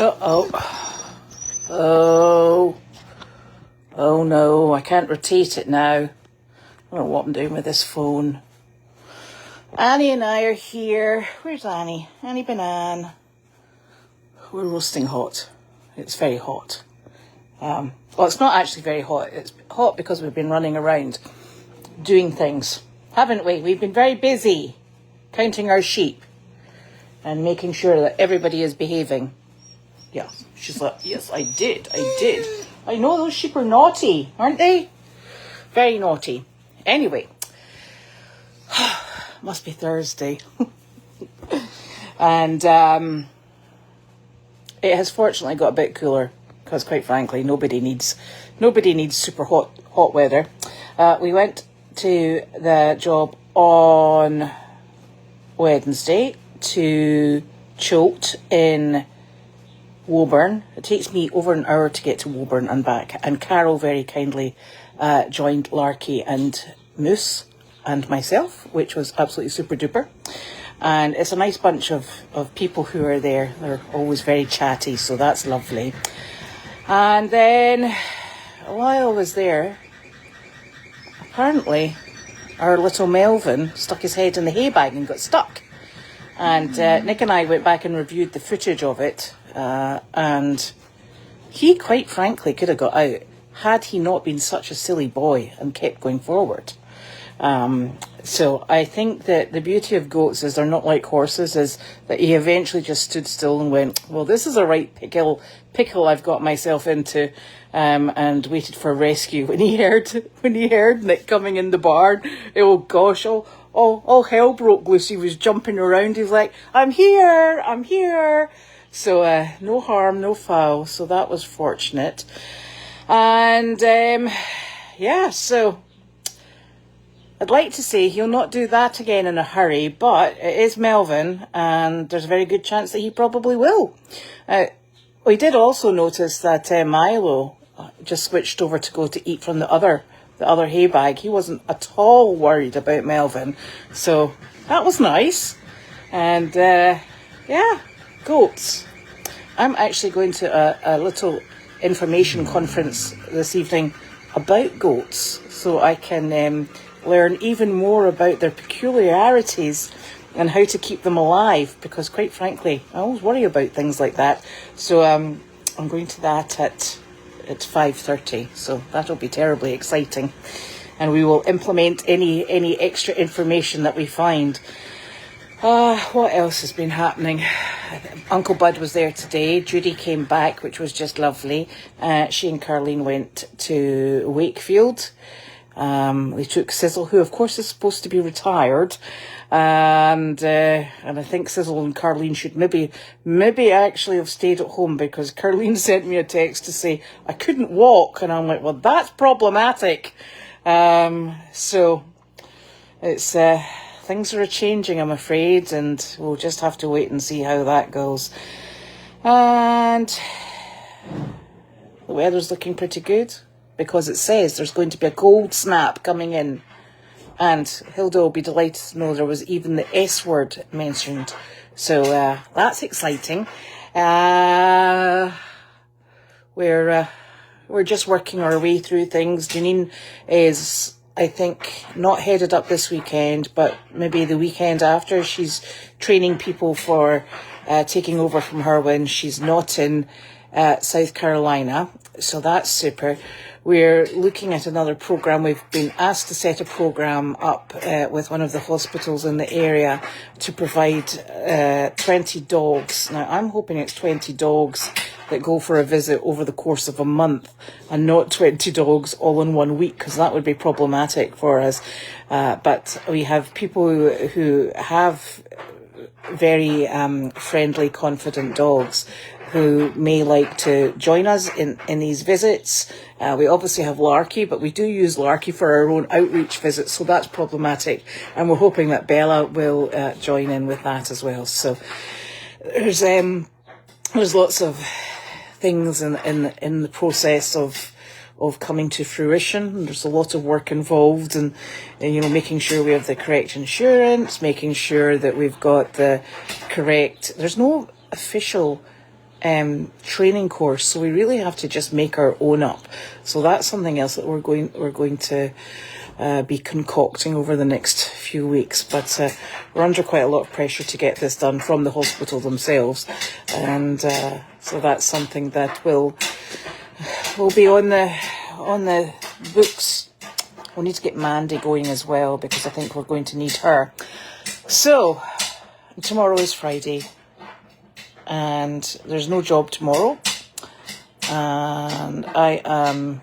Uh-oh. Oh. Oh no, I can't rotate it now. I don't know what I'm doing with this phone. Annie and I are here. Where's Annie? Annie Banana. We're roasting hot. It's very hot. Well, it's not actually very hot. It's hot because we've been running around doing things, haven't we? We've been very busy counting our sheep and making sure that everybody is behaving. Yeah, she's like, yes, I did. I know those sheep are naughty, aren't they? Very naughty. Anyway, must be Thursday. And it has fortunately got a bit cooler because, quite frankly, nobody needs super hot weather. We went to the job on Wednesday to Choate in Woburn. It takes me over an hour to get to Woburn and back. And Carol very kindly joined Larky and Moose and myself, which was absolutely super duper. And it's a nice bunch of people who are there. They're always very chatty, so that's lovely. And then, while I was there, apparently our little Melvin stuck his head in the hay bag and got stuck. And Nick and I went back and reviewed the footage of it. And he, quite frankly, could have got out had he not been such a silly boy and kept going forward. So I think that the beauty of goats is they're not like horses, is that he eventually just stood still and went, well, this is a right pickle I've got myself into, and waited for rescue. When he heard Nick coming in the barn, oh gosh, all hell broke loose. He was jumping around. He was like, I'm here. So no harm, no foul. So that was fortunate. And yeah, so I'd like to say he'll not do that again in a hurry, but it is Melvin, and there's a very good chance that he probably will. We did also notice that Milo just switched over to go to eat from the other hay bag. He wasn't at all worried about Melvin, so that was nice. And yeah, goats. I'm actually going to a little information conference this evening about goats, so I can learn even more about their peculiarities and how to keep them alive, because quite frankly I always worry about things like that. So I'm going to that at 5:30, so that'll be terribly exciting, and we will implement any extra information that we find. What else has been happening? Uncle Bud was there today. Judy came back, which was just lovely. She and Carleen went to Wakefield. They took Sizzle, who of course is supposed to be retired, and I think Sizzle and Carleen should maybe actually have stayed at home, because Carleen sent me a text to say I couldn't walk, and I'm like, well, that's problematic. So it's things are changing, I'm afraid, and we'll just have to wait and see how that goes. And the weather's looking pretty good, because it says there's going to be a cold snap coming in. And Hilda will be delighted to know there was even the S word mentioned. So that's exciting. We're just working our way through things. Janine is, I think, not headed up this weekend, but maybe the weekend after. She's training people for taking over from her when she's not in South Carolina. So that's super. We're looking at another program. We've been asked to set a program up with one of the hospitals in the area to provide 20 dogs. Now, I'm hoping it's 20 dogs that go for a visit over the course of a month, and not 20 dogs all in 1 week, because that would be problematic for us. But we have people who have very friendly, confident dogs who may like to join us in these visits. We obviously have Larky, but we do use Larky for our own outreach visits, so that's problematic. And we're hoping that Bella will join in with that as well. So there's lots of things in the process of coming to fruition. There's a lot of work involved, and making sure we have the correct insurance, making sure that we've got the correct. There's no official training course, so we really have to just make our own up. So that's something else that we're going to be concocting over the next few weeks. But we're under quite a lot of pressure to get this done from the hospital themselves, and so that's something that will be on the books. We'll need to get Mandy going as well, because I think we're going to need her. So tomorrow is Friday, and there's no job tomorrow, and I am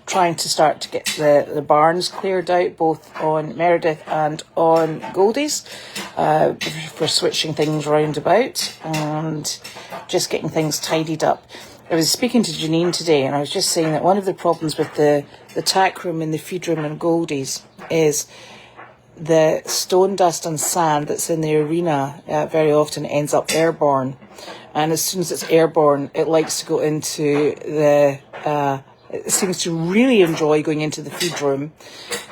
trying to start to get the barns cleared out, both on Meredith and on Goldy's, for switching things round about and just getting things tidied up. I was speaking to Janine today, and I was just saying that one of the problems with the tack room and the feed room and Goldy's is the stone dust and sand that's in the arena very often ends up airborne. And as soon as it's airborne, it likes to go into it seems to really enjoy going into the feed room,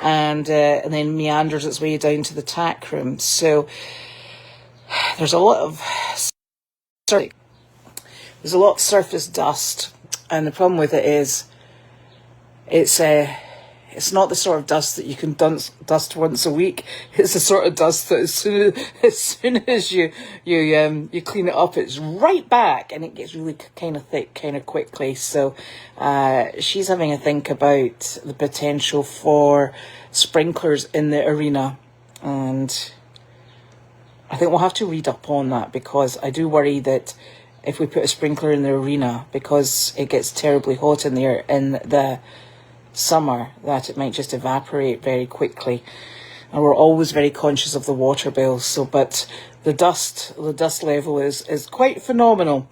and then meanders its way down to the tack room. So there's a lot of surface dust, and the problem with it is it's not the sort of dust that you can dust once a week. It's the sort of dust that as soon as you clean it up, it's right back, and it gets really kind of thick kind of quickly. So she's having a think about the potential for sprinklers in the arena, and I think we'll have to read up on that, because I do worry that if we put a sprinkler in the arena, because it gets terribly hot in there in the summer, that it might just evaporate very quickly. And we're always very conscious of the water bills. So, but the dust level is quite phenomenal.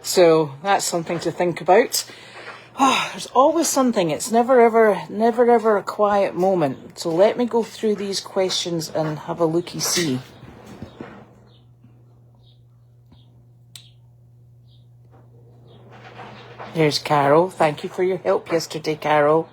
So that's something to think about. There's always something. It's never ever a quiet moment. So let me go through these questions and have a looky see. There's Carol. Thank you for your help yesterday, Carol.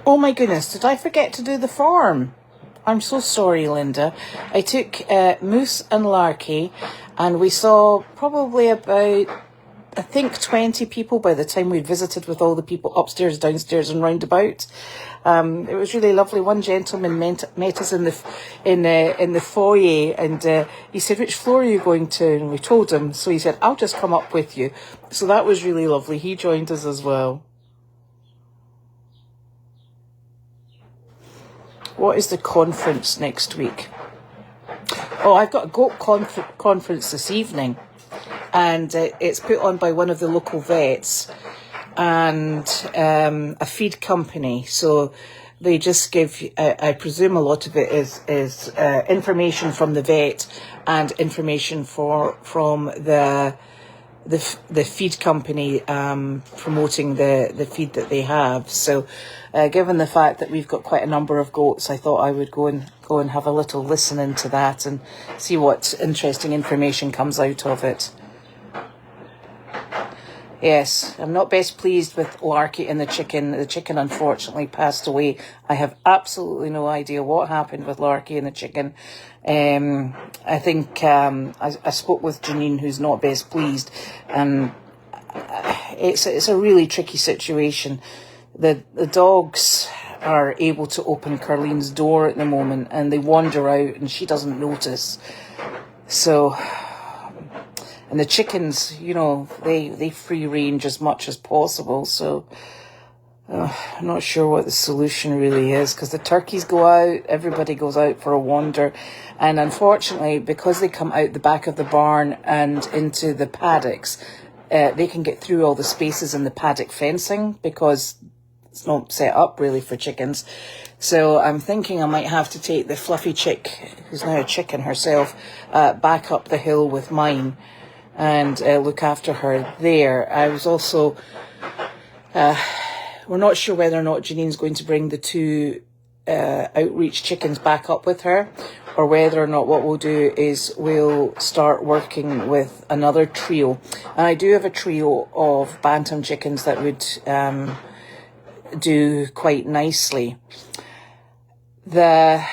Oh my goodness, did I forget to do the farm? I'm so sorry, Linda. I took Moose and Larky, and we saw probably about, I think, 20 people by the time we visited, with all the people upstairs, downstairs and round about. It was really lovely. One gentleman met us in the foyer, and he said, "Which floor are you going to?" And we told him. So he said, "I'll just come up with you." So that was really lovely. He joined us as well. What is the conference next week? Oh, I've got a goat conference this evening, and it's put on by one of the local vets and a feed company. So they just give, I presume a lot of it is information from the vet and information from the feed company promoting the feed that they have. So given the fact that we've got quite a number of goats, I thought I would go and have a little listen into that and see what interesting information comes out of it. Yes, I'm not best pleased with Larky and the chicken. The chicken unfortunately passed away. I have absolutely no idea what happened with Larky and the chicken. I think I spoke with Janine, who's not best pleased, and it's a really tricky situation. The dogs are able to open Carlene's door at the moment, and they wander out, and she doesn't notice. So. And the chickens, you know, they free range as much as possible. So I'm not sure what the solution really is, because the turkeys go out, everybody goes out for a wander. And unfortunately, because they come out the back of the barn and into the paddocks, they can get through all the spaces in the paddock fencing, because it's not set up really for chickens. So I'm thinking I might have to take the fluffy chick, who's now a chicken herself, back up the hill with mine, and look after her there. I was also, we're not sure whether or not Janine's going to bring the two outreach chickens back up with her, or whether or not what we'll do is we'll start working with another trio. And I do have a trio of bantam chickens that would do quite nicely. The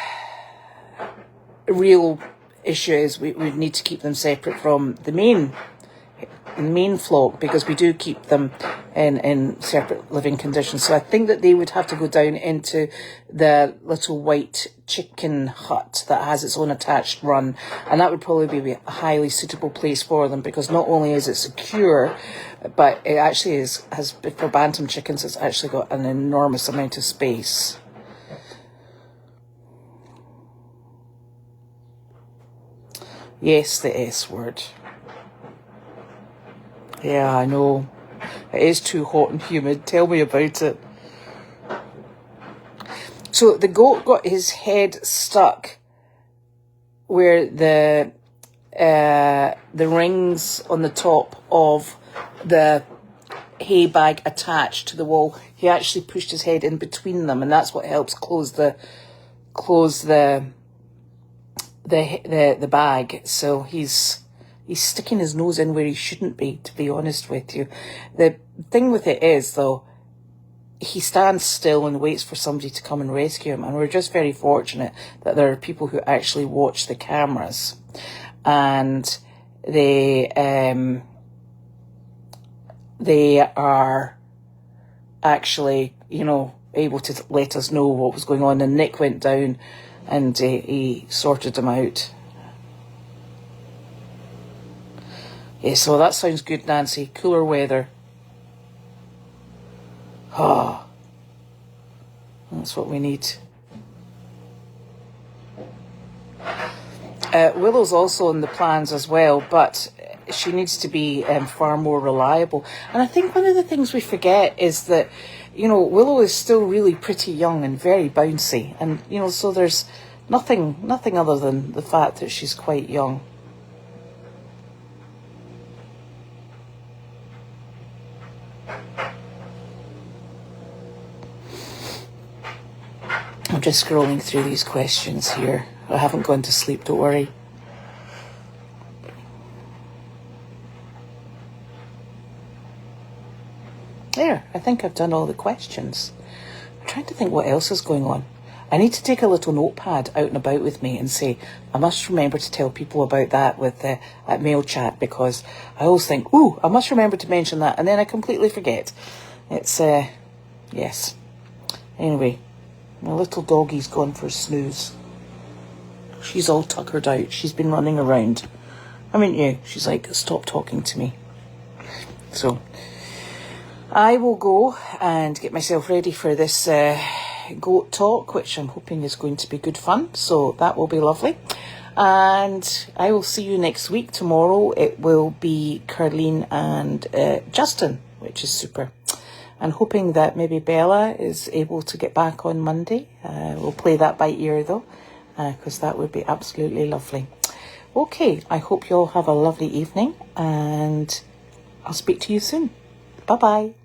real issue is we need to keep them separate from the main flock, because we do keep them in separate living conditions. So I think that they would have to go down into the little white chicken hut that has its own attached run, and that would probably be a highly suitable place for them, because not only is it secure, but it actually has for bantam chickens, it's actually got an enormous amount of space. Yes, the S word. Yeah, I know. It is too hot and humid. Tell me about it. So the goat got his head stuck where the rings on the top of the hay bag attached to the wall. He actually pushed his head in between them, and that's what helps close the bag. So he's sticking his nose in where he shouldn't be, to be honest with you. The thing with it is, though, he stands still and waits for somebody to come and rescue him. And we're just very fortunate that there are people who actually watch the cameras. And they are actually, able to let us know what was going on. And Nick went down and he sorted them out. Yeah, so that sounds good, Nancy. Cooler weather. Ah, that's what we need. Willow's also in the plans as well, but she needs to be far more reliable. And I think one of the things we forget is that, Willow is still really pretty young and very bouncy. And, so there's nothing other than the fact that she's quite young. I'm just scrolling through these questions here. I haven't gone to sleep, don't worry. There, I think I've done all the questions. I'm trying to think what else is going on. I need to take a little notepad out and about with me and say, I must remember to tell people about that with at mail chat, because I always think, ooh, I must remember to mention that, and then I completely forget. It's, yes. Anyway, my little doggie's gone for a snooze. She's all tuckered out. She's been running around. Haven't you? She's like, stop talking to me. So, I will go and get myself ready for this goat talk, which I'm hoping is going to be good fun. So that will be lovely. And I will see you next week. Tomorrow it will be Carleen and Justin, which is super. And hoping that maybe Bella is able to get back on Monday. We'll play that by ear though, because that would be absolutely lovely. Okay, I hope you all have a lovely evening, and I'll speak to you soon. Bye-bye.